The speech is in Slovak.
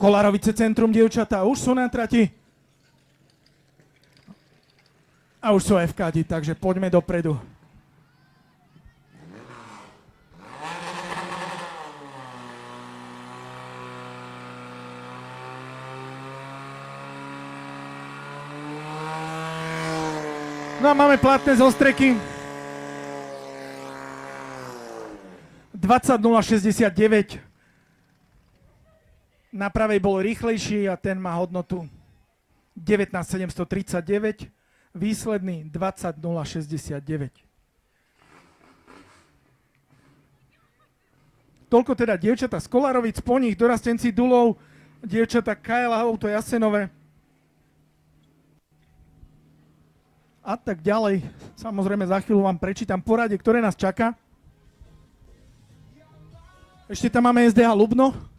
Kolárovice centrum, dievčatá, už sú na trati. A už sú FKD, takže poďme dopredu. No a máme platné zostreky. 20.069. Na pravej bol rýchlejší a ten má hodnotu 19.739. Výsledný 20.069. Toľko teda dievčata z Kolárovic, po nich dorastenci Dulov, dievčata KL Auto Jasenové. A tak ďalej. Samozrejme za chvíľu vám prečítam poradie, ktoré nás čaká. Ešte tam máme SDH Ľubno.